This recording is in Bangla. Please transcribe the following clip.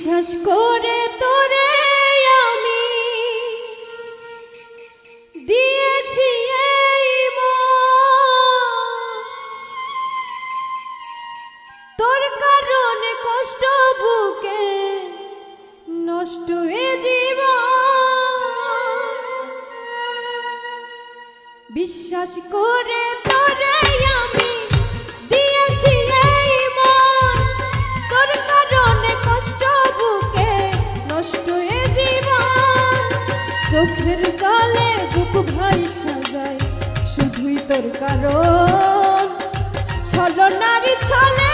বিশ্বাস করে তোরে আমি দিয়েছি এই মন, তোর কারণে কষ্ট বুকে নষ্ট হয়ে জীবন। বিশ্বাস করে তোরে আমি দিয়েছি এই মন, তোর কারণে কষ্ট বুকে নষ্ট হয়ে জীবন। চোখের জলে বুক ভাই সাজায় শুধুই তোর কারণ, ছলনারী ছলে